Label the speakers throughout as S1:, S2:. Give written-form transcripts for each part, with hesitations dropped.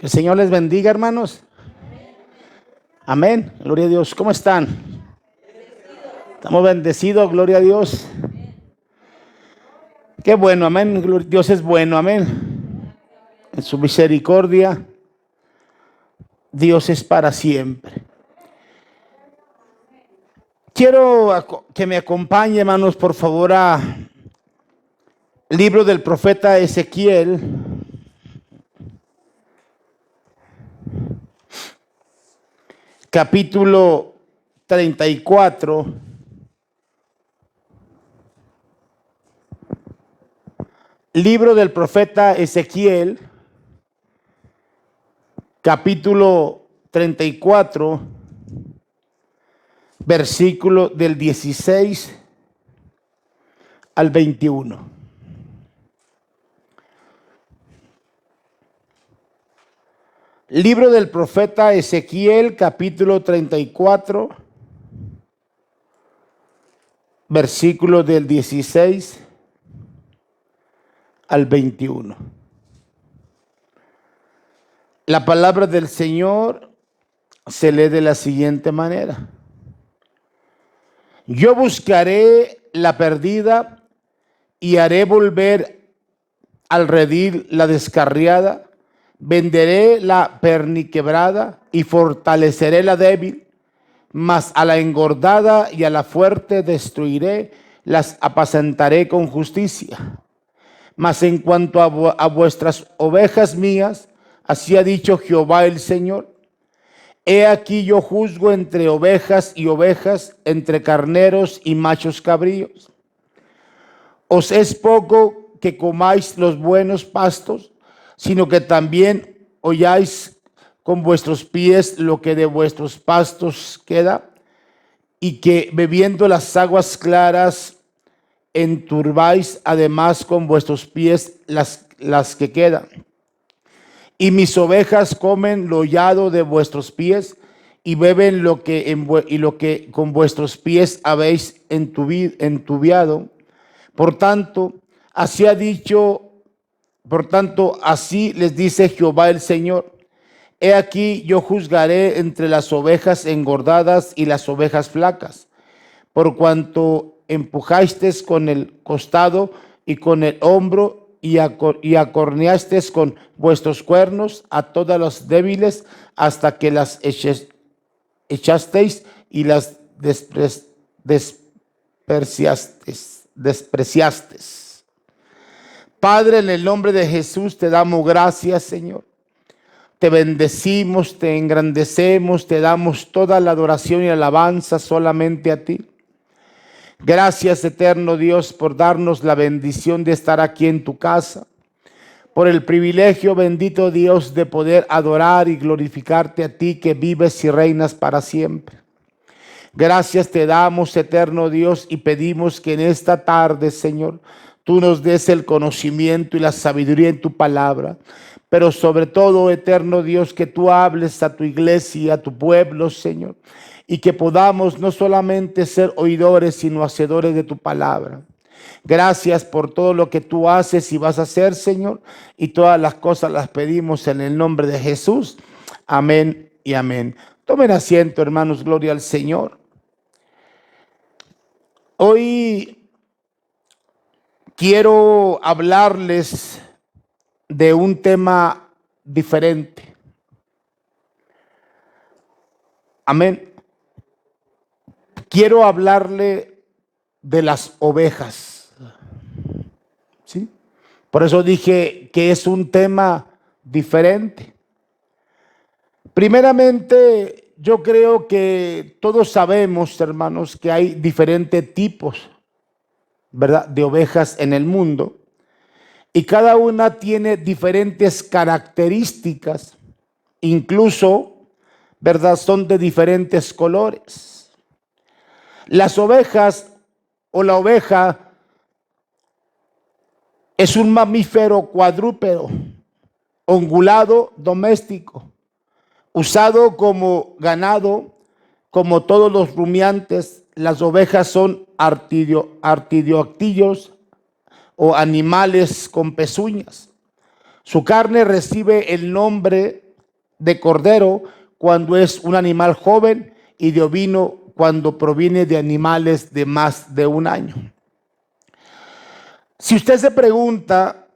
S1: Que el Señor les bendiga, hermanos. Amén. Gloria a Dios. ¿Cómo están? Estamos bendecidos, gloria a Dios. Qué bueno, amén. Dios es bueno, amén. En su misericordia, Dios es para siempre. Quiero que me acompañe, hermanos, por favor, a libro del profeta Ezequiel. Capítulo 34. Libro del profeta Ezequiel, capítulo 34, versículo del 16 al 21. Libro del profeta Ezequiel, capítulo 34, versículo del 16 al 21. La palabra del Señor se lee de la siguiente manera: yo buscaré la perdida y haré volver al redil la descarriada, venderé la perniquebrada y fortaleceré la débil, mas a la engordada y a la fuerte destruiré, las apacentaré con justicia. Mas en cuanto a vuestras ovejas mías, así ha dicho Jehová el Señor: he aquí yo juzgo entre ovejas y ovejas, entre carneros y machos cabríos. Os es poco que comáis los buenos pastos, sino que también holláis con vuestros pies lo que de vuestros pastos queda, y que bebiendo las aguas claras enturbáis además con vuestros pies las que quedan. Y mis ovejas comen lo hollado de vuestros pies y beben lo que con vuestros pies habéis entubiado. Por tanto, así les dice Jehová el Señor: he aquí yo juzgaré entre las ovejas engordadas y las ovejas flacas, por cuanto empujasteis con el costado y con el hombro y acorneasteis con vuestros cuernos a todas las débiles, hasta que las echasteis y las despreciasteis. Padre, en el nombre de Jesús te damos gracias, Señor. Te bendecimos, te engrandecemos, te damos toda la adoración y alabanza solamente a ti. Gracias, eterno Dios, por darnos la bendición de estar aquí en tu casa, por el privilegio, bendito Dios, de poder adorar y glorificarte a ti, que vives y reinas para siempre. Gracias te damos, eterno Dios, y pedimos que en esta tarde, Señor, tú nos des el conocimiento y la sabiduría en tu palabra, pero sobre todo, eterno Dios, que tú hables a tu iglesia, a tu pueblo, Señor, y que podamos no solamente ser oidores, sino hacedores de tu palabra. Gracias por todo lo que tú haces y vas a hacer, Señor, y todas las cosas las pedimos en el nombre de Jesús. Amén y amén. Tomen asiento, hermanos, gloria al Señor. Hoy quiero hablarles de un tema diferente. Amén. Quiero hablarle de las ovejas. ¿Sí? Por eso dije que es un tema diferente. Primeramente, yo creo que todos sabemos, hermanos, que hay diferentes tipos, ¿verdad?, de ovejas en el mundo. Y cada una tiene diferentes características. Incluso, ¿verdad?, son de diferentes colores. Las ovejas o la oveja es un mamífero cuadrúpedo, ungulado, doméstico, usado como ganado. Como todos los rumiantes, las ovejas son artiodáctilos o animales con pezuñas. Su carne recibe el nombre de cordero cuando es un animal joven y de ovino cuando proviene de animales de más de un año. Si usted se pregunta,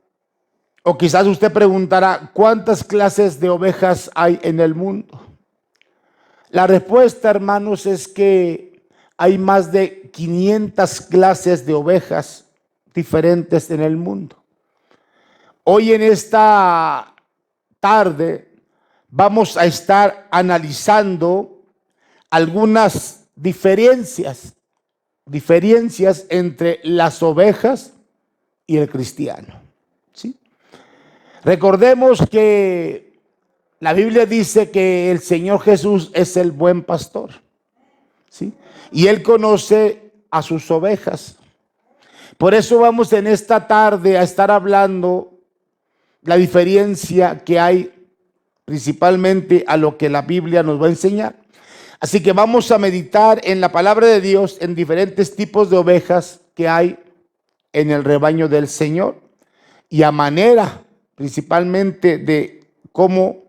S1: o quizás usted preguntará, ¿cuántas clases de ovejas hay en el mundo? La respuesta, hermanos, es que hay más de 500 clases de ovejas diferentes en el mundo. Hoy en esta tarde vamos a estar analizando algunas diferencias entre las ovejas y el cristiano, ¿sí? Recordemos que la Biblia dice que el Señor Jesús es el buen pastor, ¿sí? Y Él conoce a sus ovejas. Por eso vamos en esta tarde a estar hablando la diferencia que hay principalmente a lo que la Biblia nos va a enseñar. Así que vamos a meditar en la palabra de Dios en diferentes tipos de ovejas que hay en el rebaño del Señor y a manera principalmente de cómo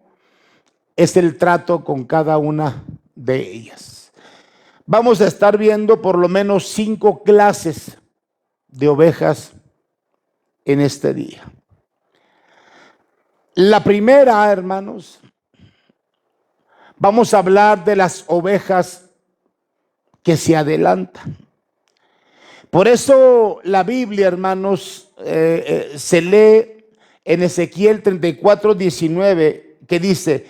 S1: es el trato con cada una de ellas. Vamos a estar viendo por lo menos 5 clases de ovejas en este día. La primera, hermanos, vamos a hablar de las ovejas que se adelantan. Por eso la Biblia, hermanos, se lee en Ezequiel 34:19, que dice: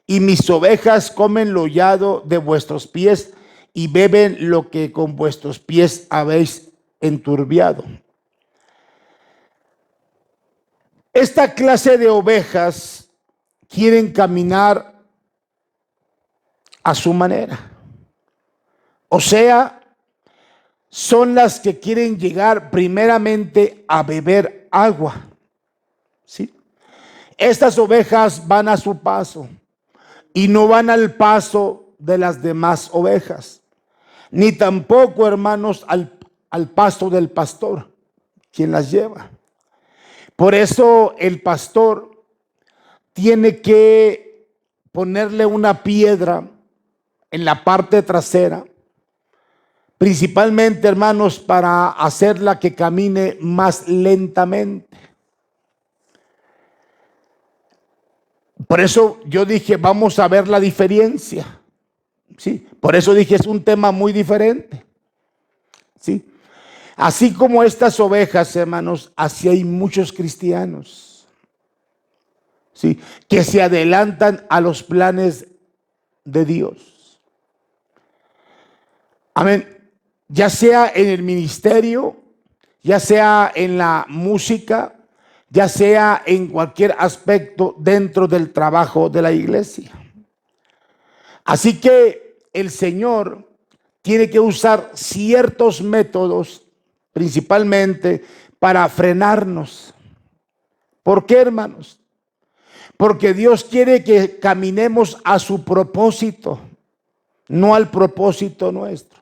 S1: y mis ovejas comen lo hollado de vuestros pies y beben lo que con vuestros pies habéis enturbiado. Esta clase de ovejas quieren caminar a su manera. O sea, son las que quieren llegar primeramente a beber agua, ¿sí? Estas ovejas van a su paso y no van al paso de las demás ovejas, ni tampoco, hermanos, al paso del pastor, quien las lleva. Por eso el pastor tiene que ponerle una piedra en la parte trasera, principalmente, hermanos, para hacerla que camine más lentamente. Por eso yo dije, vamos a ver la diferencia, ¿sí? Por eso dije, es un tema muy diferente, ¿sí? Así como estas ovejas, hermanos, así hay muchos cristianos, ¿sí?, que se adelantan a los planes de Dios. Amén. Ya sea en el ministerio, ya sea en la música, ya sea en cualquier aspecto dentro del trabajo de la iglesia. Así que el Señor tiene que usar ciertos métodos, principalmente para frenarnos. ¿Por qué, hermanos? Porque Dios quiere que caminemos a su propósito, no al propósito nuestro.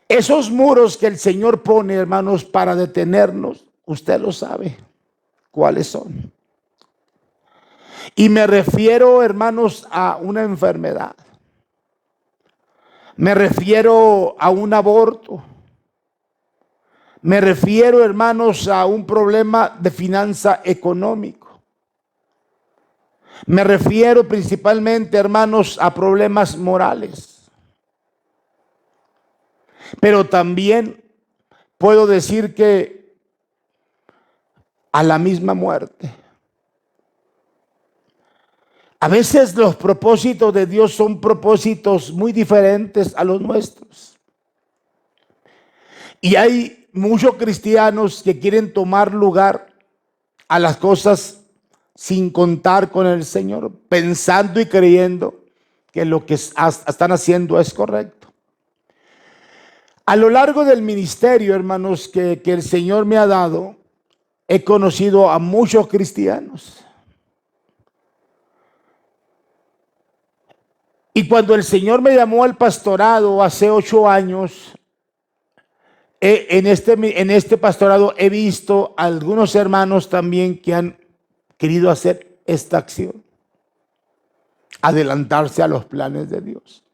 S1: Esos muros que el Señor pone, hermanos, para detenernos, usted lo sabe cuáles son. Y me refiero, hermanos, a una enfermedad. Me refiero a un aborto. Me refiero, hermanos, a un problema de finanza económico. Me refiero principalmente, hermanos, a problemas morales. Pero también puedo decir que a la misma muerte. A veces los propósitos de Dios son propósitos muy diferentes a los nuestros. Y hay muchos cristianos que quieren tomar lugar a las cosas sin contar con el Señor, pensando y creyendo que lo que están haciendo es correcto. A lo largo del ministerio, hermanos, que el Señor me ha dado, he conocido a muchos cristianos. Y cuando el Señor me llamó al pastorado hace 8 años, en este pastorado he visto a algunos hermanos también que han querido hacer esta acción. adelantarse a los planes de Dios.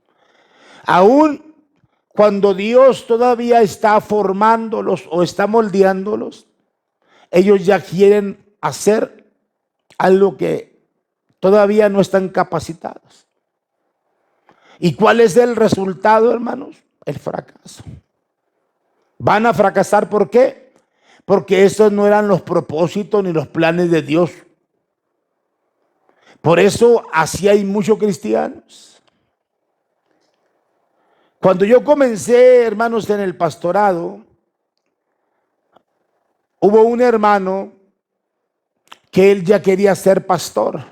S1: Aún cuando Dios todavía está formándolos o está moldeándolos, ellos ya quieren hacer algo que todavía no están capacitados. ¿Y cuál es el resultado, hermanos? El fracaso. Van a fracasar, ¿por qué? Porque esos no eran los propósitos ni los planes de Dios. Por eso así hay muchos cristianos. Cuando yo comencé, hermanos, en el pastorado, hubo un hermano que él ya quería ser pastor.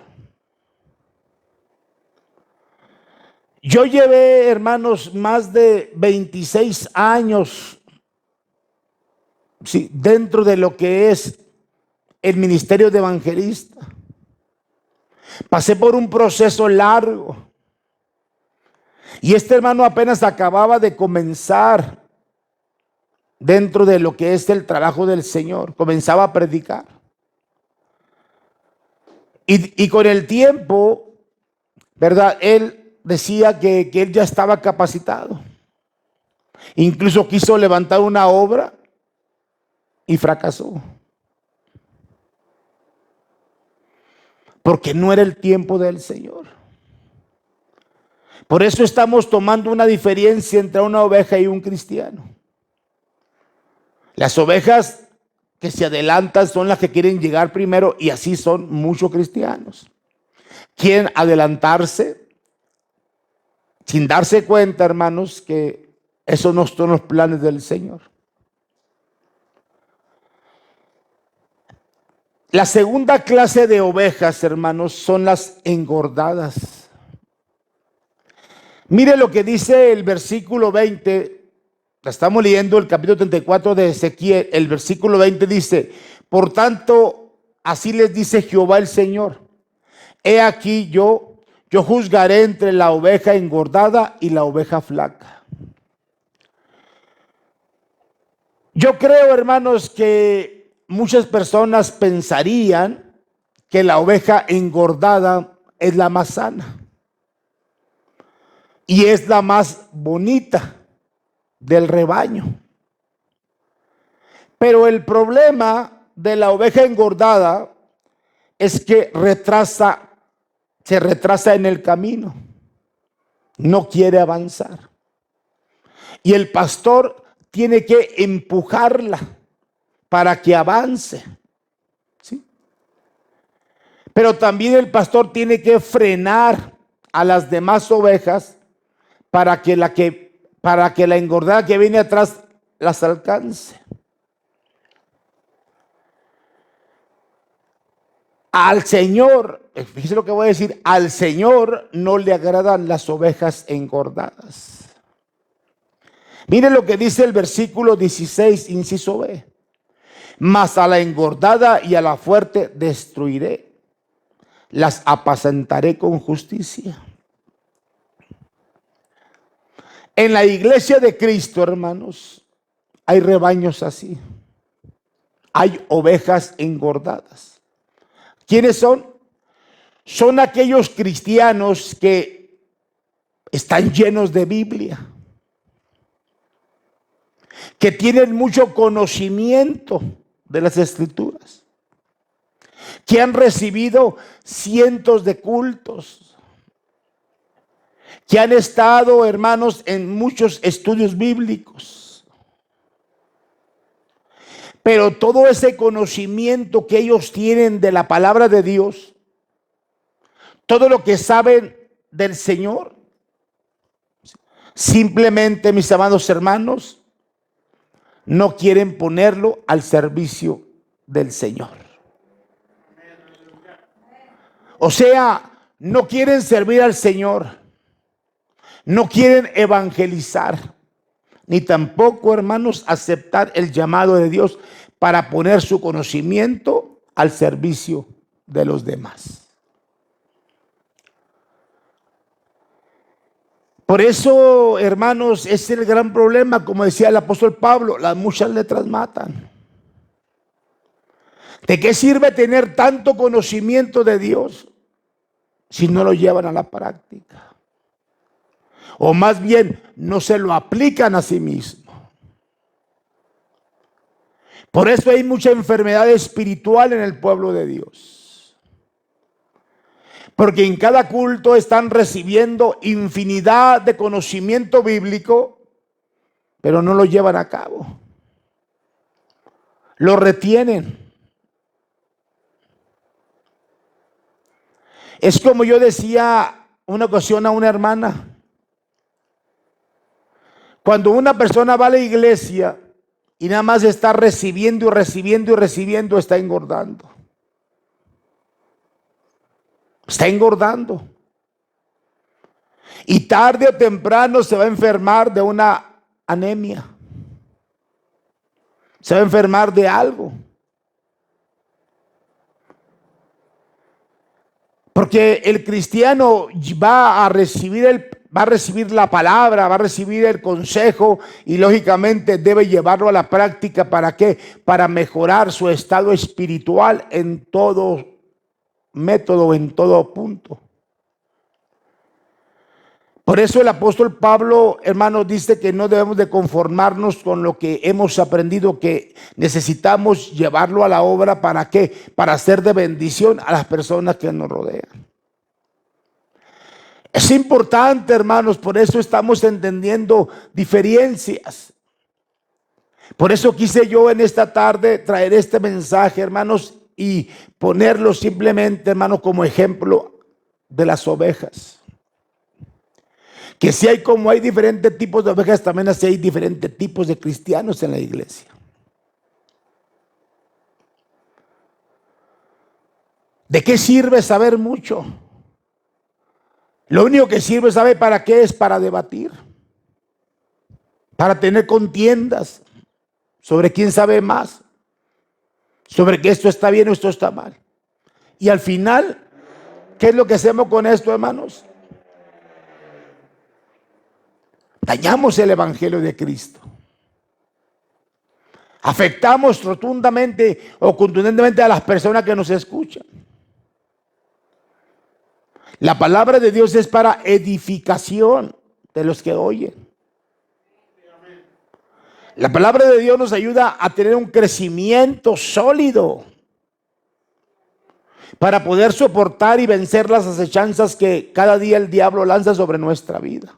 S1: Yo llevé, hermanos, más de 26 años, sí, dentro de lo que es el ministerio de evangelista. Pasé por un proceso largo. Y este hermano apenas acababa de comenzar dentro de lo que es el trabajo del Señor. Comenzaba a predicar. Y con el tiempo, ¿verdad? Él decía que él ya estaba capacitado. Incluso quiso levantar una obra y fracasó. Porque no era el tiempo del Señor. Por eso estamos tomando una diferencia entre una oveja y un cristiano. Las ovejas que se adelantan son las que quieren llegar primero, y así son muchos cristianos. Quieren adelantarse sin darse cuenta, hermanos, que esos no son los planes del Señor. La segunda clase de ovejas, hermanos, son las engordadas. Mire lo que dice el versículo 20. Estamos leyendo el capítulo 34 de Ezequiel. El versículo 20 dice: por tanto, así les dice Jehová el Señor: he aquí yo juzgaré entre la oveja engordada y la oveja flaca. Yo creo, hermanos, que muchas personas pensarían que la oveja engordada es la más sana y es la más bonita del rebaño. Pero el problema de la oveja engordada es que se retrasa en el camino, no quiere avanzar. Y el pastor tiene que empujarla para que avance, ¿sí? Pero también el pastor tiene que frenar a las demás ovejas para que la engordada que viene atrás las alcance. Al Señor, fíjese lo que voy a decir, al Señor no le agradan las ovejas engordadas. Mire lo que dice el versículo 16, inciso B: mas a la engordada y a la fuerte destruiré, las apacentaré con justicia. En la iglesia de Cristo, hermanos, hay rebaños así. Hay ovejas engordadas. ¿Quiénes son? Son aquellos cristianos que están llenos de Biblia, que tienen mucho conocimiento de las Escrituras, que han recibido cientos de cultos, que han estado, hermanos, en muchos estudios bíblicos. Pero todo ese conocimiento que ellos tienen de la palabra de Dios, todo lo que saben del Señor, simplemente, mis amados hermanos, no quieren ponerlo al servicio del Señor. O sea, no quieren servir al Señor, no quieren evangelizar, ni tampoco, hermanos, aceptar el llamado de Dios para poner su conocimiento al servicio de los demás. Por eso, hermanos, es el gran problema, como decía el apóstol Pablo: las muchas letras matan. ¿De qué sirve tener tanto conocimiento de Dios si no lo llevan a la práctica. O más bien, no se lo aplican a sí mismo. Por eso hay mucha enfermedad espiritual en el pueblo de Dios. Porque en cada culto están recibiendo infinidad de conocimiento bíblico, pero no lo llevan a cabo. Lo retienen. Es como yo decía una ocasión a una hermana. Cuando una persona va a la iglesia y nada más está recibiendo y recibiendo y recibiendo, está engordando. Está engordando. Y tarde o temprano se va a enfermar de una anemia. Se va a enfermar de algo. Porque el cristiano va a recibir la palabra, va a recibir el consejo y lógicamente debe llevarlo a la práctica. ¿Para qué? Para mejorar su estado espiritual en todo método, en todo punto. Por eso el apóstol Pablo, hermanos, dice que no debemos de conformarnos con lo que hemos aprendido, que necesitamos llevarlo a la obra. ¿Para qué? Para ser de bendición a las personas que nos rodean. Es importante, hermanos, por eso estamos entendiendo diferencias. Por eso quise yo en esta tarde traer este mensaje, hermanos, y ponerlo simplemente, hermanos, como ejemplo de las ovejas. Que si hay, como hay diferentes tipos de ovejas, también así hay diferentes tipos de cristianos en la iglesia. ¿De qué sirve saber mucho? Lo único que sirve, ¿sabe para qué? Es para debatir, para tener contiendas sobre quién sabe más, sobre que esto está bien o esto está mal. Y al final, ¿qué es lo que hacemos con esto, hermanos? Dañamos el evangelio de Cristo. Afectamos rotundamente o contundentemente a las personas que nos escuchan. La palabra de Dios es para edificación de los que oyen. La palabra de Dios nos ayuda a tener un crecimiento sólido para poder soportar y vencer las acechanzas que cada día el diablo lanza sobre nuestra vida.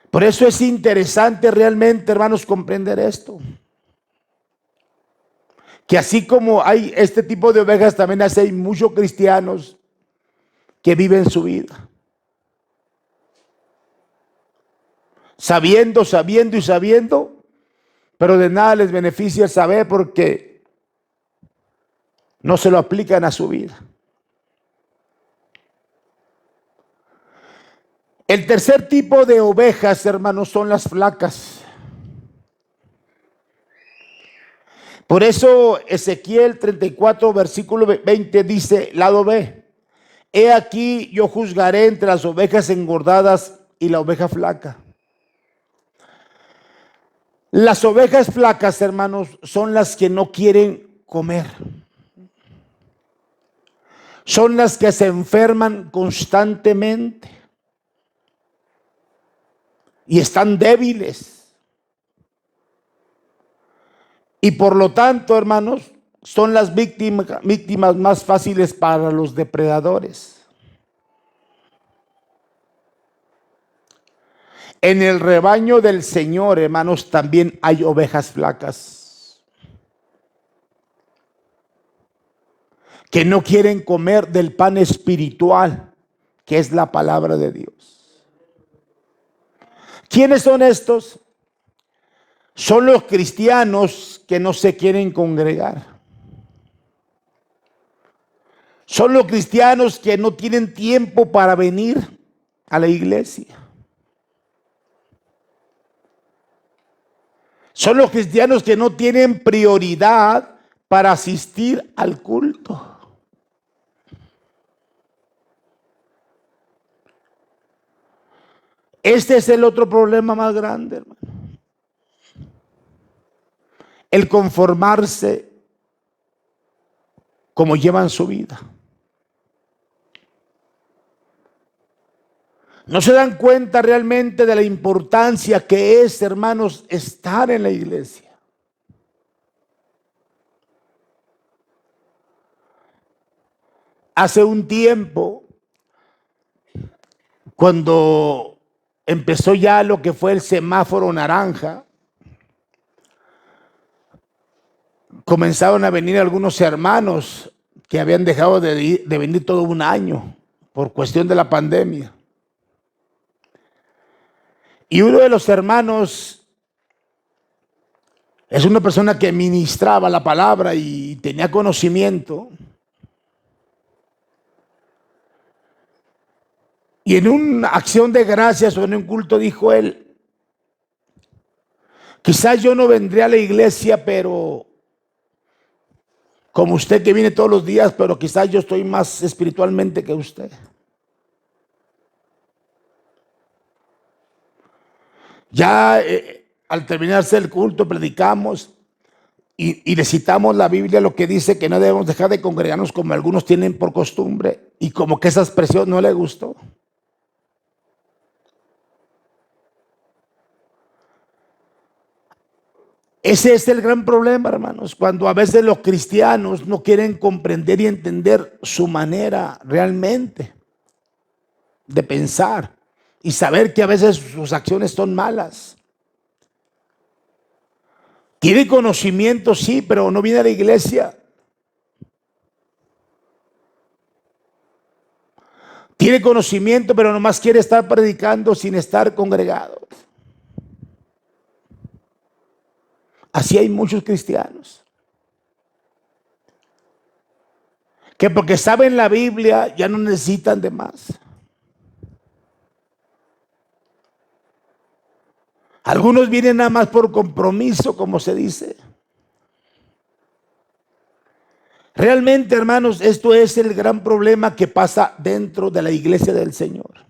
S1: Por eso es interesante realmente, hermanos, comprender esto. Que así como hay este tipo de ovejas, también hay muchos cristianos que viven su vida sabiendo y sabiendo, pero de nada les beneficia el saber porque no se lo aplican a su vida. El tercer tipo de ovejas, hermanos, son las flacas. Por eso Ezequiel 34, versículo 20 dice, lado B: he aquí yo juzgaré entre las ovejas engordadas y la oveja flaca. Las ovejas flacas, hermanos, son las que no quieren comer. Son las que se enferman constantemente y están débiles. Y por lo tanto, hermanos, son las víctimas más fáciles para los depredadores. En el rebaño del Señor, hermanos, también hay ovejas flacas que no quieren comer del pan espiritual, que es la palabra de Dios. ¿Quiénes son estos? Son los cristianos que no se quieren congregar. Son los cristianos que no tienen tiempo para venir a la iglesia. Son los cristianos que no tienen prioridad para asistir al culto. Este es el otro problema más grande, hermano. El conformarse como llevan su vida. No se dan cuenta realmente de la importancia que es, hermanos, estar en la iglesia. Hace un tiempo, cuando empezó ya lo que fue el semáforo naranja, comenzaron a venir algunos hermanos que habían dejado de venir todo un año por cuestión de la pandemia. Y uno de los hermanos es una persona que ministraba la palabra y tenía conocimiento. Y en una acción de gracias o en un culto dijo él: quizás yo no vendré a la iglesia, pero como usted que viene todos los días, pero quizás yo estoy más espiritualmente que usted. Ya al terminarse el culto predicamos y le citamos la Biblia, lo que dice que no debemos dejar de congregarnos como algunos tienen por costumbre, y como que esa expresión no le gustó. Ese es el gran problema, hermanos, cuando a veces los cristianos no quieren comprender y entender su manera realmente de pensar y saber que a veces sus acciones son malas. Tiene conocimiento, sí, pero no viene a la iglesia. Tiene conocimiento, pero nomás quiere estar predicando sin estar congregado. Así hay muchos cristianos que porque saben la Biblia ya no necesitan de más. Algunos vienen nada más por compromiso, como se dice. Realmente, hermanos, esto es el gran problema que pasa dentro de la iglesia del Señor.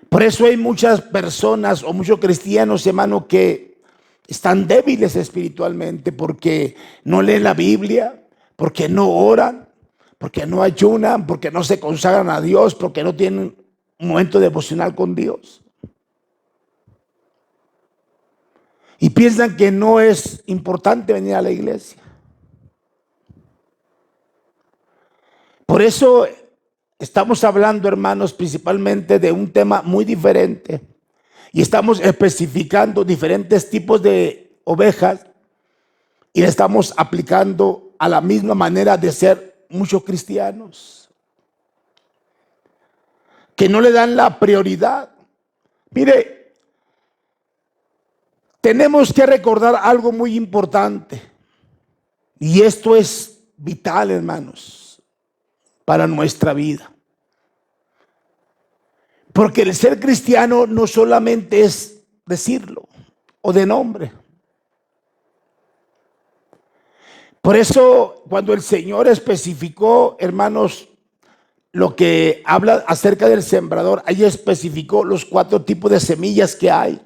S1: Por eso hay muchas personas o muchos cristianos, hermano, que están débiles espiritualmente porque no leen la Biblia, porque no oran, porque no ayunan, porque no se consagran a Dios, porque no tienen un momento devocional con Dios. Y piensan que no es importante venir a la iglesia. Por eso estamos hablando, hermanos, principalmente de un tema muy diferente. Y estamos especificando diferentes tipos de ovejas y le estamos aplicando a la misma manera de ser muchos cristianos que no le dan la prioridad. Mire, tenemos que recordar algo muy importante, y esto es vital, hermanos, para nuestra vida. Porque el ser cristiano no solamente es decirlo o de nombre. Por eso, cuando el Señor especificó, hermanos, lo que habla acerca del sembrador, ahí especificó los 4 tipos de semillas que hay.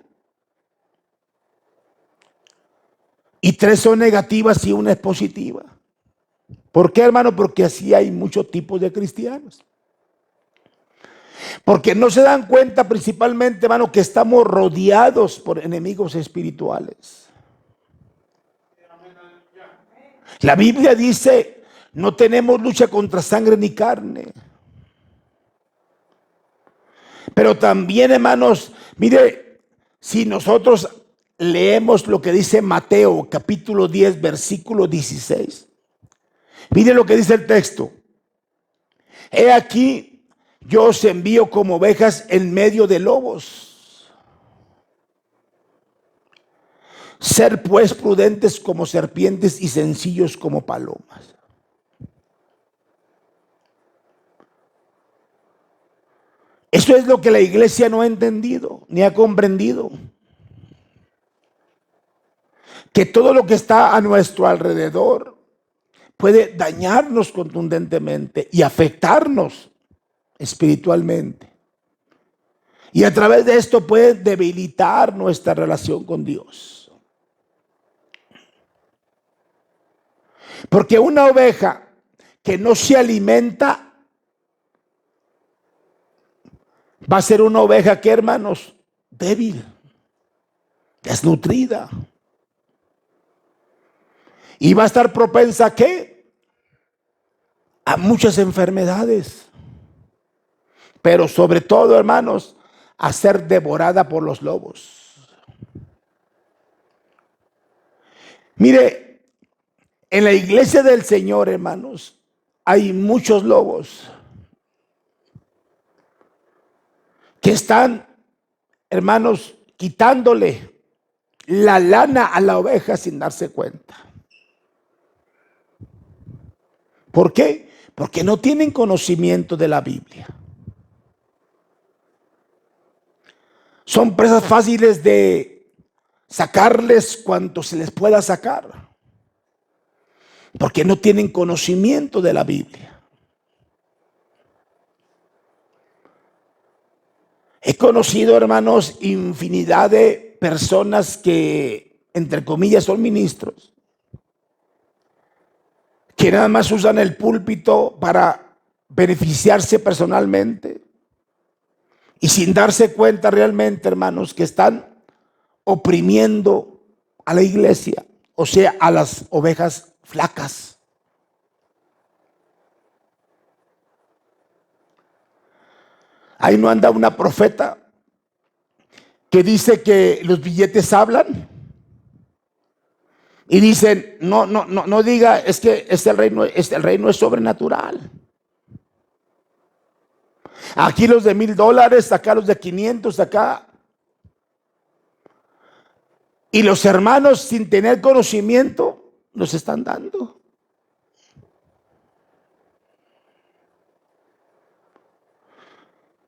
S1: Y 3 son negativas y una es positiva. ¿Por qué, hermano? Porque así hay muchos tipos de cristianos. Porque no se dan cuenta principalmente, hermano, que estamos rodeados por enemigos espirituales. La Biblia dice, no tenemos lucha contra sangre ni carne. Pero también, hermanos, mire, si nosotros leemos lo que dice Mateo capítulo 10, versículo 16. Mire lo que dice el texto. He aquí, yo os envío como ovejas en medio de lobos. Ser pues prudentes como serpientes y sencillos como palomas. Eso es lo que la iglesia no ha entendido ni ha comprendido. Que todo lo que está a nuestro alrededor puede dañarnos contundentemente y afectarnos espiritualmente. Y a través de esto puede debilitar nuestra relación con Dios. Porque una oveja que no se alimenta Va a ser una oveja que, hermanos, débil, desnutrida. Y va a estar propensa ¿a qué? A muchas enfermedades. Pero sobre todo, hermanos, a ser devorada por los lobos. Mire, en la iglesia del Señor, hermanos, hay muchos lobos que están, hermanos, quitándole la lana a la oveja sin darse cuenta. ¿Por qué? Porque no tienen conocimiento de la Biblia. Son presas fáciles de sacarles cuanto se les pueda sacar, porque no tienen conocimiento de la Biblia. He conocido, hermanos, infinidad de personas que, entre comillas, son ministros, que nada más usan el púlpito para beneficiarse personalmente y sin darse cuenta realmente, hermanos, que están oprimiendo a la iglesia, o sea, a las ovejas flacas. Ahí no anda una profeta que dice que los billetes hablan y dicen, no diga, es que el reino es sobrenatural. Aquí los de $1,000, acá los de 500, acá. Y los hermanos, sin tener conocimiento, los están dando.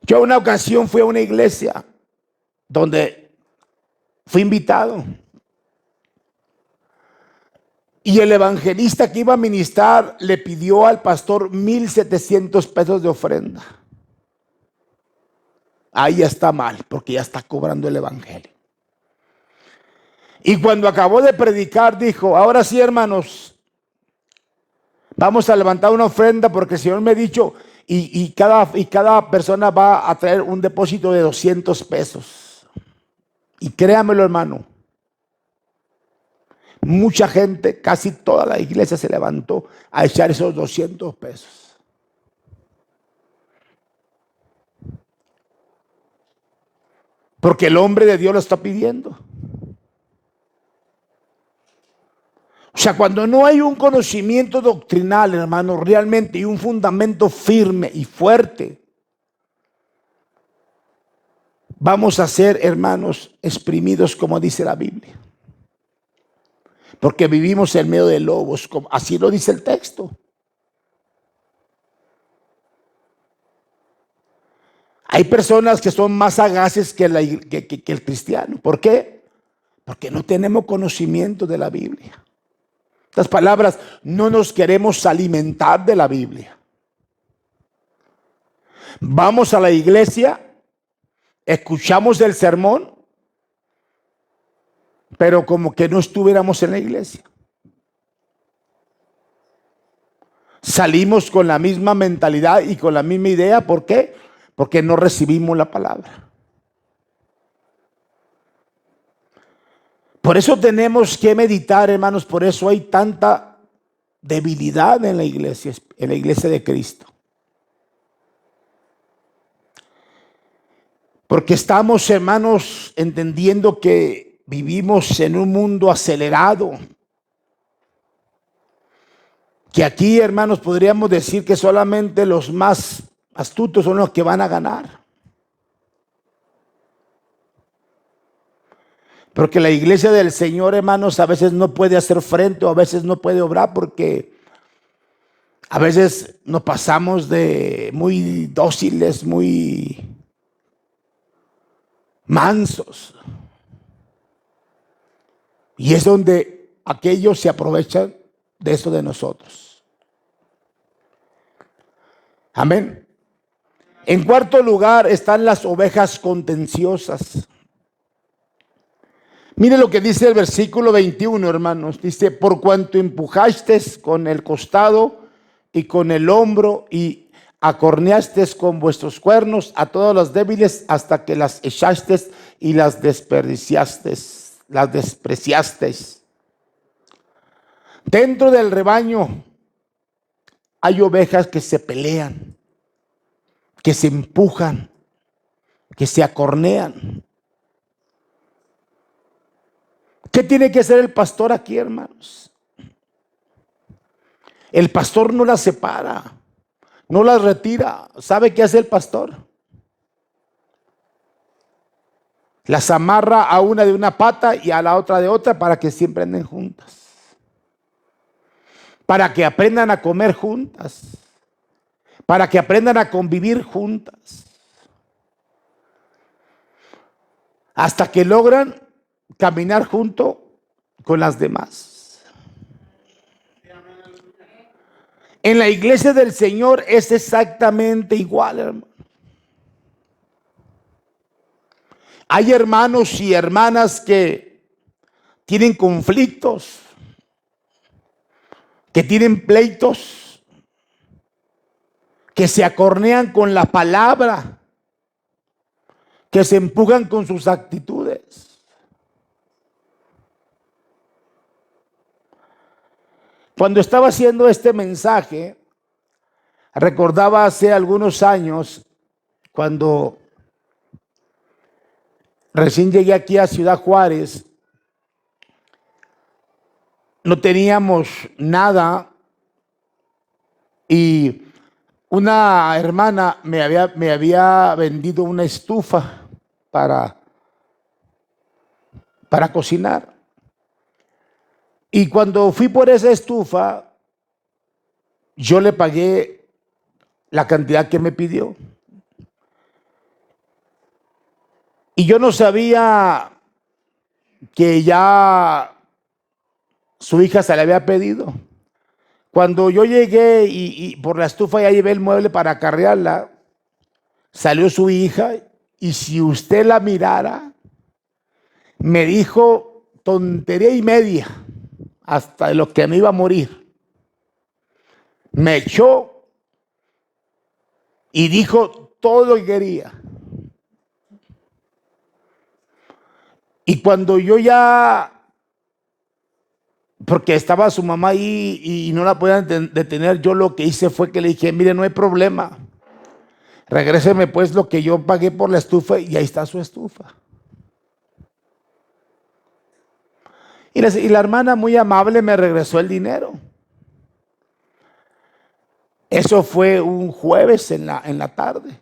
S1: Yo una ocasión fui a una iglesia donde fui invitado. Y el evangelista que iba a ministrar le pidió al pastor $1,700 de ofrenda. Ahí ya está mal, porque ya está cobrando el evangelio. Y cuando acabó de predicar dijo, ahora sí, hermanos, vamos a levantar una ofrenda porque el Señor me ha dicho, y cada persona va a traer un depósito de $200. Y créamelo, hermano, mucha gente, casi toda la iglesia se levantó a echar esos $200. Porque el hombre de Dios lo está pidiendo. O sea, cuando no hay un conocimiento doctrinal, hermano, realmente, y un fundamento firme y fuerte, vamos a ser, hermanos, exprimidos como dice la Biblia. Porque vivimos en medio de lobos, así lo dice el texto. Hay personas que son más sagaces que el cristiano. ¿Por qué? Porque no tenemos conocimiento de la Biblia. Estas palabras, no nos queremos alimentar de la Biblia. Vamos a la iglesia, escuchamos el sermón, pero como que no estuviéramos en la iglesia. Salimos con la misma mentalidad y con la misma idea. ¿Por qué? Porque no recibimos la palabra. Por eso tenemos que meditar, hermanos. Por eso hay tanta debilidad en la iglesia de Cristo. Porque estamos, hermanos, entendiendo que vivimos en un mundo acelerado. Que aquí, hermanos, podríamos decir que solamente los más astutos son los que van a ganar. Porque la iglesia del Señor, hermanos, a veces no puede hacer frente o a veces no puede obrar porque a veces nos pasamos de muy dóciles, muy mansos. Y es donde aquellos se aprovechan de eso de nosotros. Amén. En cuarto lugar están las ovejas contenciosas. Mire lo que dice el versículo 21, hermanos. Dice, por cuanto empujaste con el costado y con el hombro y acorneasteis con vuestros cuernos a todos los débiles hasta que las echasteis y las despreciasteis. Dentro del rebaño hay ovejas que se pelean, que se empujan, que se acornean. ¿Qué tiene que hacer el pastor aquí, hermanos? El pastor no las separa, no las retira. ¿Sabe qué hace el pastor? Las amarra a una de una pata y a la otra de otra para que siempre anden juntas. Para que aprendan a comer juntas. Para que aprendan a convivir juntas. Hasta que logran caminar junto con las demás. En la iglesia del Señor es exactamente igual, hermano. Hay hermanos y hermanas que tienen conflictos, que tienen pleitos, que se acornean con la palabra, que se empujan con sus actitudes. Cuando estaba haciendo este mensaje, recordaba hace algunos años, cuando recién llegué aquí a Ciudad Juárez, no teníamos nada y una hermana me había vendido una estufa para cocinar. Y cuando fui por esa estufa, yo le pagué la cantidad que me pidió. Y yo no sabía que ya su hija se le había pedido. Cuando yo llegué y por la estufa ya llevé el mueble para acarrearla, salió su hija y si usted la mirara, me dijo tontería y media, hasta de lo que me iba a morir. Me echó y dijo todo lo que quería. Y cuando yo ya, porque estaba su mamá ahí y no la podían detener, yo lo que hice fue que le dije, mire, no hay problema, regréseme pues lo que yo pagué por la estufa y ahí está su estufa. Y la hermana muy amable me regresó el dinero. Eso fue un jueves en la tarde.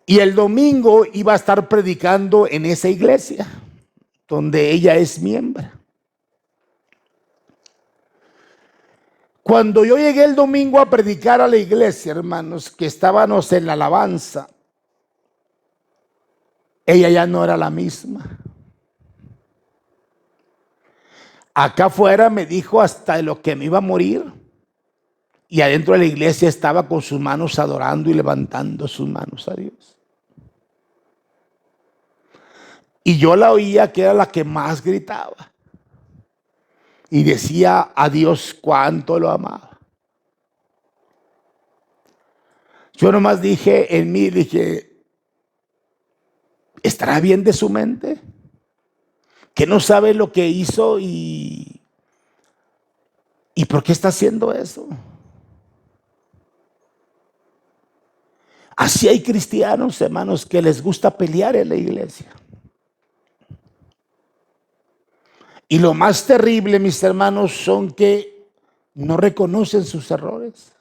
S1: Y el domingo iba a estar predicando en esa iglesia donde ella es miembro. Cuando yo llegué el domingo a predicar a la iglesia, hermanos, que estábamos en la alabanza, ella ya no era la misma. Acá afuera me dijo hasta de lo que me iba a morir. Y adentro de la iglesia estaba con sus manos adorando y levantando sus manos a Dios. Y yo la oía que era la que más gritaba. Y decía a Dios cuánto lo amaba. Yo nomás dije en mí, dije, ¿estará bien de su mente? Que no sabe lo que hizo y por qué está haciendo eso. Así hay cristianos, hermanos, que les gusta pelear en la iglesia. Y lo más terrible, mis hermanos, son que no reconocen sus errores.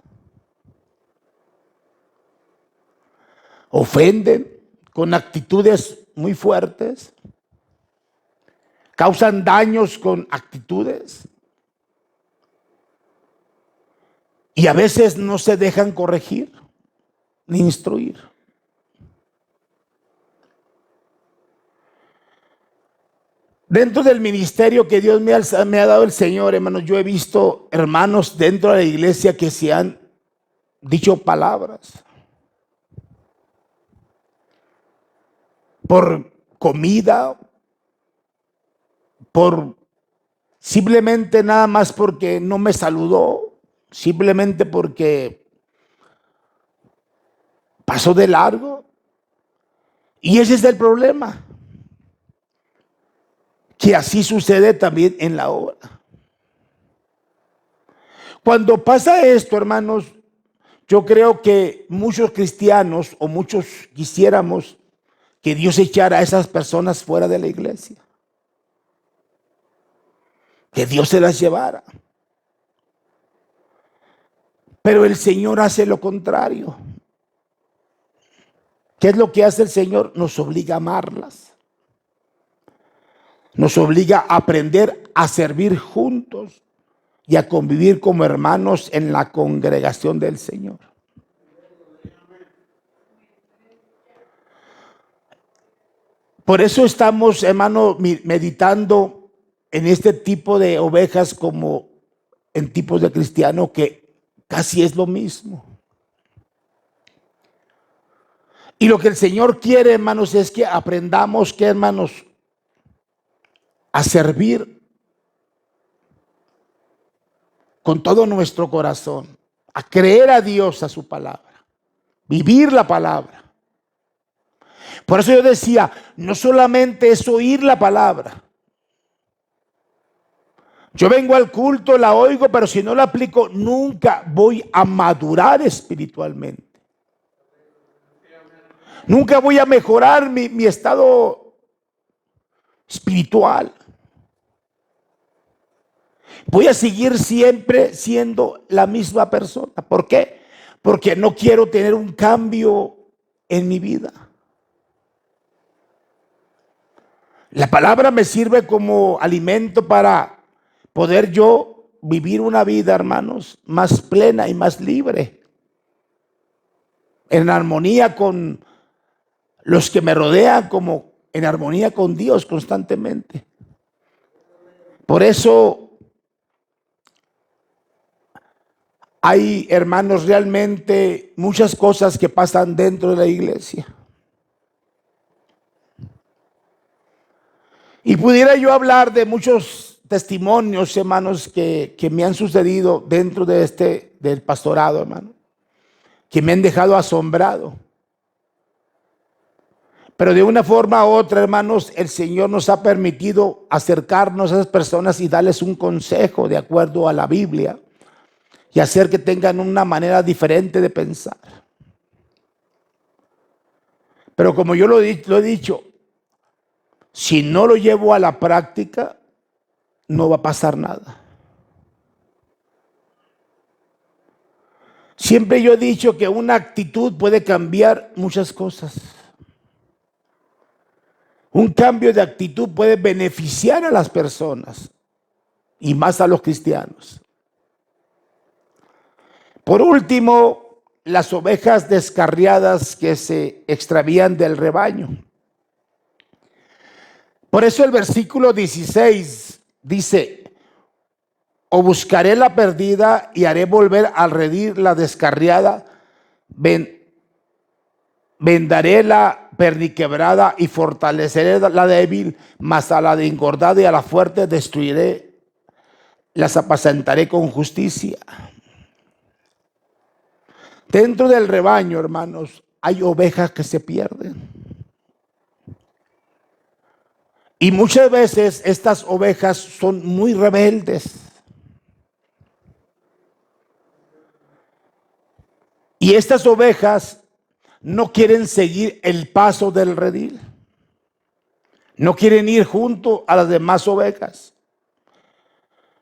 S1: Ofenden con actitudes muy fuertes. Causan daños con actitudes. Y a veces no se dejan corregir ni instruir. Dentro del ministerio que Dios me ha dado el Señor, hermanos, yo he visto hermanos dentro de la iglesia que se han dicho palabras por comida, por simplemente nada más porque no me saludó, simplemente porque pasó de largo. Y ese es el problema, que así sucede también en la obra. Cuando pasa esto, hermanos, yo creo que muchos cristianos o muchos quisiéramos que Dios echara a esas personas fuera de la iglesia, que Dios se las llevara. Pero el Señor hace lo contrario. ¿Qué es lo que hace el Señor? Nos obliga a amarlas. Nos obliga a aprender a servir juntos y a convivir como hermanos en la congregación del Señor. Por eso estamos, hermano, meditando en este tipo de ovejas como en tipos de cristiano, que casi es lo mismo. Y lo que el Señor quiere, hermanos, es que aprendamos, que hermanos, a servir con todo nuestro corazón, a creer a Dios, a su palabra, vivir la palabra. Por eso yo decía, no solamente es oír la palabra. Yo vengo al culto, la oigo, pero si no la aplico, nunca voy a madurar espiritualmente. Nunca voy a mejorar mi estado espiritual. Voy a seguir siempre siendo la misma persona. ¿Por qué? Porque no quiero tener un cambio en mi vida. La palabra me sirve como alimento para poder yo vivir una vida, hermanos, más plena y más libre, en armonía con los que me rodean, como en armonía con Dios constantemente. Por eso hay, hermanos, realmente muchas cosas que pasan dentro de la iglesia. Y pudiera yo hablar de muchos testimonios, hermanos, que me han sucedido dentro de del pastorado, hermano, que me han dejado asombrado. Pero de una forma u otra, hermanos, el Señor nos ha permitido acercarnos a esas personas y darles un consejo de acuerdo a la Biblia y hacer que tengan una manera diferente de pensar. Pero como yo lo he dicho, si no lo llevo a la práctica, no va a pasar nada. Siempre yo he dicho que una actitud puede cambiar muchas cosas. Un cambio de actitud puede beneficiar a las personas y más a los cristianos. Por último, las ovejas descarriadas que se extravían del rebaño. Por eso el versículo 16 dice: o buscaré la perdida y haré volver al redil la descarriada, vendaré la perniquebrada y fortaleceré la débil, mas a la de engordada y a la fuerte destruiré, las apacentaré con justicia. Dentro del rebaño, hermanos, hay ovejas que se pierden. Y muchas veces estas ovejas son muy rebeldes. Y estas ovejas no quieren seguir el paso del redil. No quieren ir junto a las demás ovejas.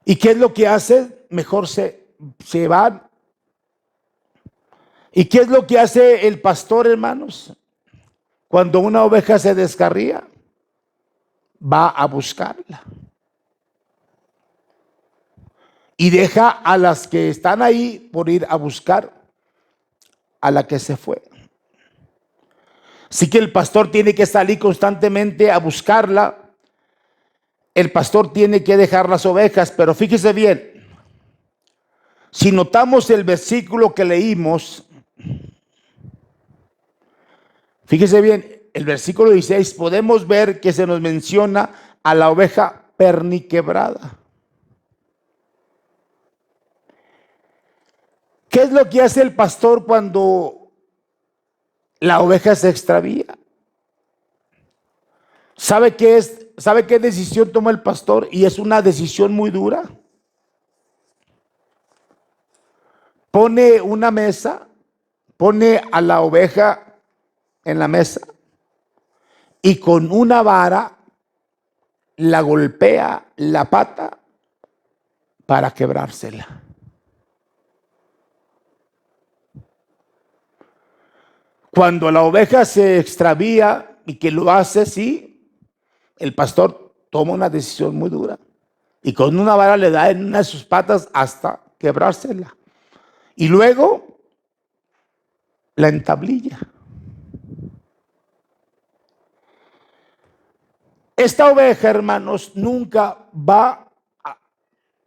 S1: ¿Y qué es lo que hacen? Mejor se van. ¿Y qué es lo que hace el pastor, hermanos? Cuando una oveja se descarría, va a buscarla. Y deja a las que están ahí por ir a buscar a la que se fue. Así que el pastor tiene que salir constantemente a buscarla. El pastor tiene que dejar las ovejas, pero fíjese bien, si notamos el versículo que leímos, fíjese bien, el versículo 16, podemos ver que se nos menciona a la oveja perniquebrada. ¿Qué es lo que hace el pastor cuando la oveja se extravía. ¿Sabe qué es? ¿Sabe qué decisión toma el pastor? Y es una decisión muy dura. Pone una mesa, pone a la oveja en la mesa y con una vara la golpea la pata para quebrársela. Cuando la oveja se extravía y que lo hace así, el pastor toma una decisión muy dura y con una vara le da en una de sus patas hasta quebrársela. Y luego la entablilla. Esta oveja, hermanos, nunca va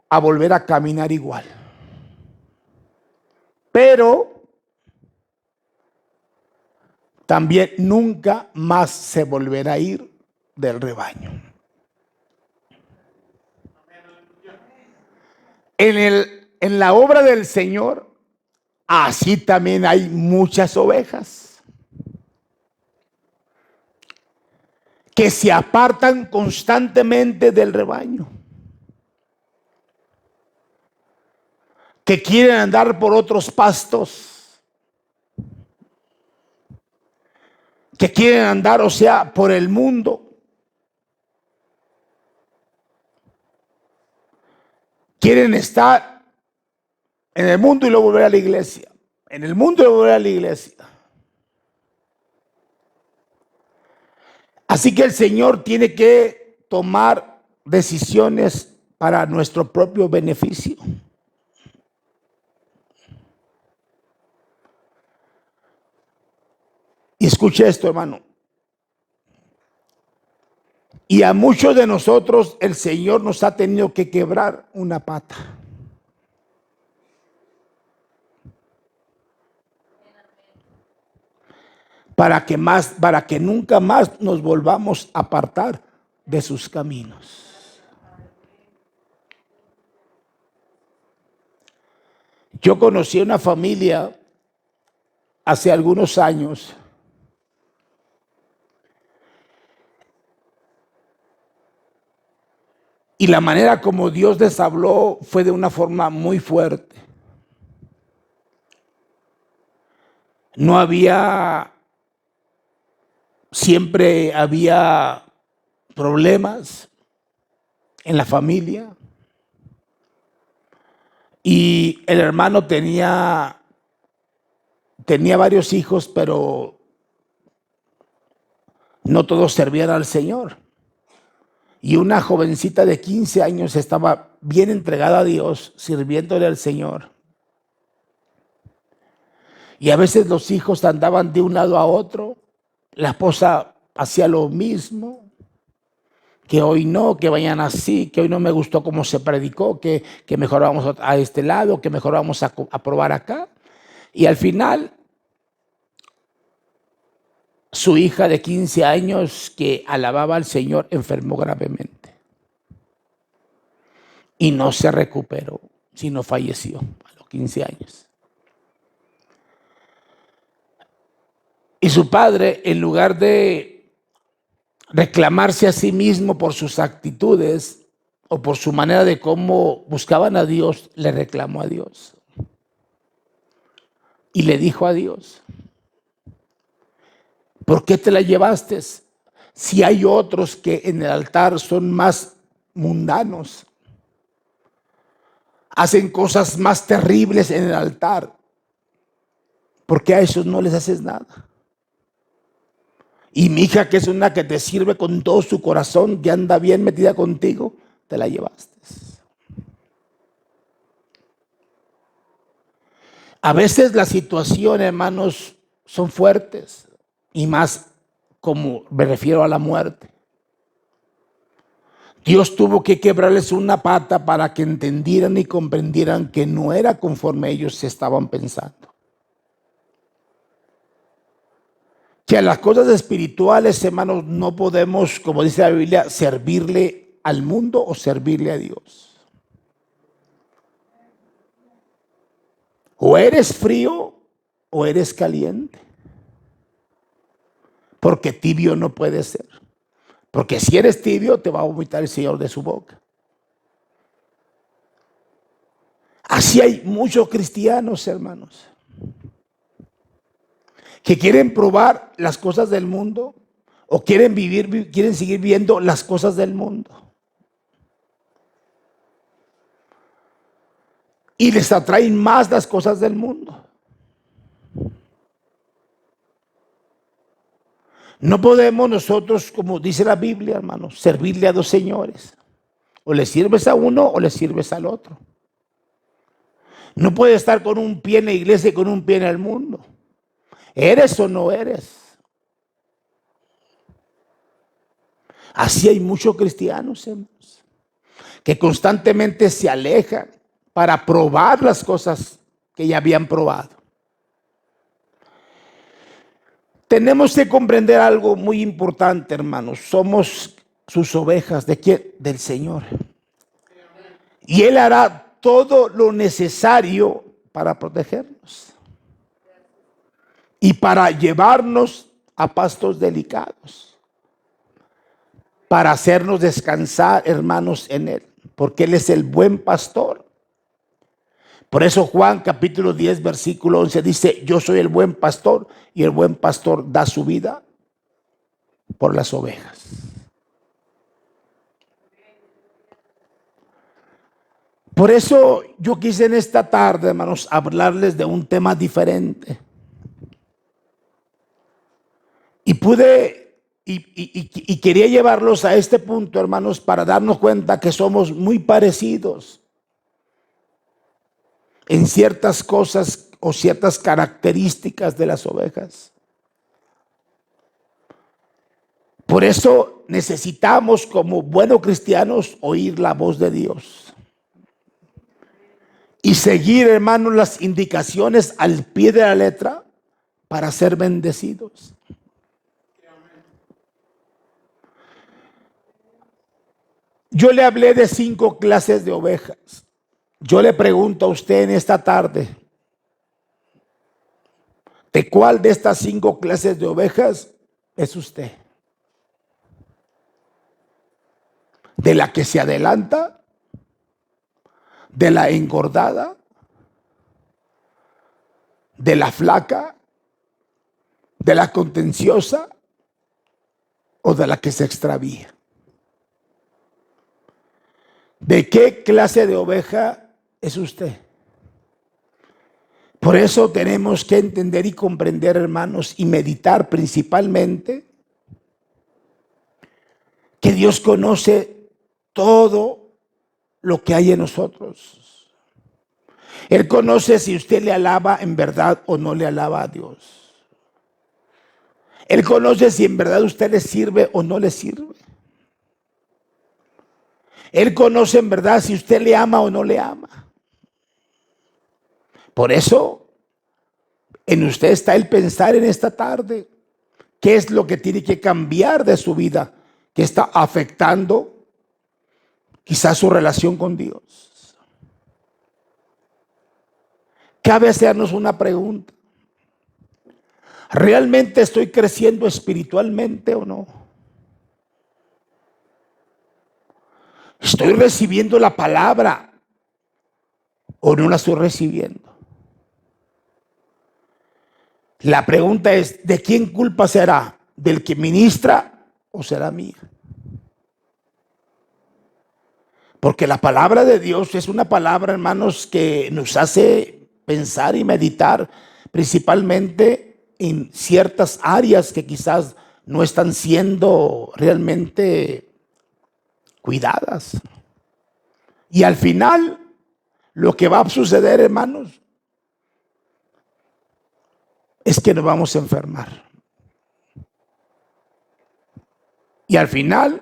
S1: a volver a caminar igual. Pero también nunca más se volverá a ir del rebaño. En la obra del Señor, así también hay muchas ovejas que se apartan constantemente del rebaño, que quieren andar por otros pastos, que quieren andar, o sea, por el mundo. Quieren estar en el mundo y luego volver a la iglesia. En el mundo y luego volver a la iglesia. Así que el Señor tiene que tomar decisiones para nuestro propio beneficio. Y escuche esto, hermano. Y a muchos de nosotros el Señor nos ha tenido que quebrar una pata. Para que nunca más nos volvamos a apartar de sus caminos. Yo conocí una familia hace algunos años y la manera como Dios les habló fue de una forma muy fuerte. No había, siempre había problemas en la familia y el hermano tenía varios hijos, pero no todos servían al Señor. Y una jovencita de 15 años estaba bien entregada a Dios, sirviéndole al Señor. Y a veces los hijos andaban de un lado a otro. La esposa hacía lo mismo. Que hoy no, que vayan así, que hoy no me gustó cómo se predicó, que mejor vamos a este lado, que mejor vamos a probar acá. Y al final, su hija de 15 años que alababa al Señor enfermó gravemente. Y no se recuperó, sino falleció a los 15 años. Y su padre, en lugar de reclamarse a sí mismo por sus actitudes o por su manera de cómo buscaban a Dios, le reclamó a Dios. Y le dijo a Dios, ¿por qué te la llevaste? Si hay otros que en el altar son más mundanos, hacen cosas más terribles en el altar, ¿por qué a esos no les haces nada? Y mi hija, que es una que te sirve con todo su corazón, que anda bien metida contigo, te la llevaste. A veces las situaciones, hermanos, son fuertes y más como me refiero a la muerte. Dios tuvo que quebrarles una pata para que entendieran y comprendieran que no era conforme ellos se estaban pensando. Que a las cosas espirituales, hermanos, no podemos, como dice la Biblia, servirle al mundo o servirle a Dios. O eres frío o eres caliente. porque tibio no puede ser. Porque si eres tibio, te va a vomitar el Señor de su boca. Así hay muchos cristianos, hermanos, que quieren probar las cosas del mundo o quieren seguir viendo las cosas del mundo. Y les atraen más las cosas del mundo. No podemos nosotros, como dice la Biblia, hermanos, servirle a dos señores. O le sirves a uno o le sirves al otro. No puedes estar con un pie en la iglesia y con un pie en el mundo. ¿Eres o no eres? Así hay muchos cristianos, hermanos, que constantemente se alejan para probar las cosas que ya habían probado. Tenemos que comprender algo muy importante, hermanos. Somos sus ovejas. ¿De quién? Del Señor. Y Él hará todo lo necesario para protegernos y para llevarnos a pastos delicados, para hacernos descansar, hermanos, en Él, porque Él es el buen pastor. Por eso Juan capítulo 10 versículo 11 dice: yo soy el buen pastor y el buen pastor da su vida por las ovejas. Por eso yo quise en esta tarde, hermanos, hablarles de un tema diferente. Y quería llevarlos a este punto, hermanos, para darnos cuenta que somos muy parecidos en ciertas cosas o ciertas características de las ovejas. Por eso necesitamos, como buenos cristianos, oír la voz de Dios y seguir, hermanos, las indicaciones al pie de la letra para ser bendecidos. Yo le hablé de 5 clases de ovejas. Yo le pregunto a usted en esta tarde, ¿de cuál de estas 5 clases de ovejas es usted? ¿De la que se adelanta? ¿De la engordada? ¿De la flaca? ¿De la contenciosa? ¿O de la que se extravía? ¿De qué clase de oveja es usted? Por eso tenemos que entender y comprender, hermanos, y meditar principalmente que Dios conoce todo lo que hay en nosotros. Él conoce si usted le alaba en verdad o no le alaba a Dios. Él conoce si en verdad usted le sirve o no le sirve. Él conoce en verdad si usted le ama o no le ama. Por eso, en usted está el pensar en esta tarde qué es lo que tiene que cambiar de su vida, que está afectando quizás su relación con Dios. Cabe hacernos una pregunta: ¿realmente estoy creciendo espiritualmente o no? ¿Estoy recibiendo la palabra o no la estoy recibiendo? La pregunta es: ¿de quién culpa será? ¿Del que ministra o será mía? Porque la palabra de Dios es una palabra, hermanos, que nos hace pensar y meditar principalmente en ciertas áreas que quizás no están siendo realmente cuidadas. Y al final, lo que va a suceder, hermanos, es que nos vamos a enfermar. Y al final,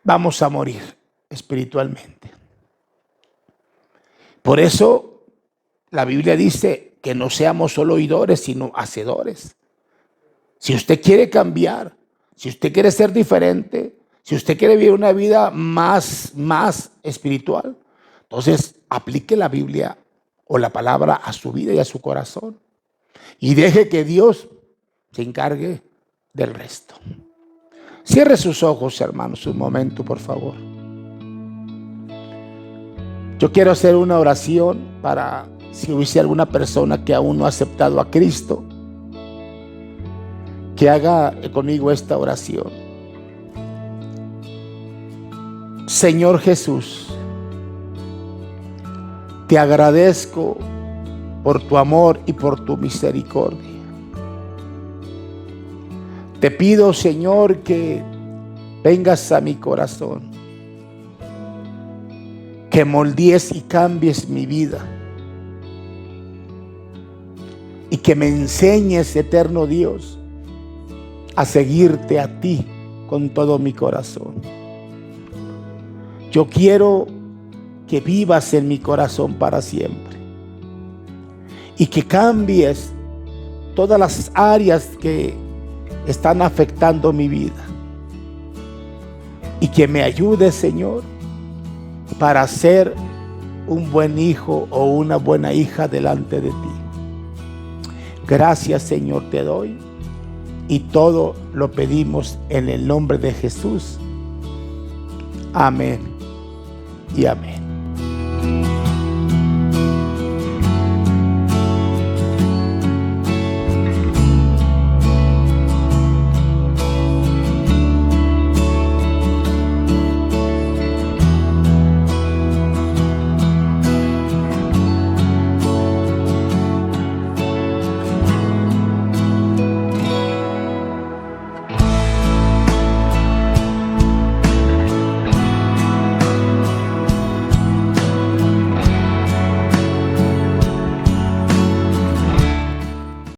S1: vamos a morir espiritualmente. Por eso, la Biblia dice que no seamos solo oidores, sino hacedores. Si usted quiere cambiar, si usted quiere ser diferente, si usted quiere vivir una vida más espiritual, entonces aplique la Biblia o la palabra a su vida y a su corazón. Y deje que Dios se encargue del resto. Cierre sus ojos, hermanos, un momento, por favor. Yo quiero hacer una oración para si hubiese alguna persona que aún no ha aceptado a Cristo, que haga conmigo esta oración. Señor Jesús, te agradezco por tu amor y por tu misericordia. Te pido, Señor, que vengas a mi corazón, que moldees y cambies mi vida y que me enseñes, eterno Dios, a seguirte a ti con todo mi corazón. Yo quiero que vivas en mi corazón para siempre y que cambies todas las áreas que están afectando mi vida y que me ayudes, Señor, para ser un buen hijo o una buena hija delante de ti. Gracias, Señor, te doy, y todo lo pedimos en el nombre de Jesús. Amén y amén.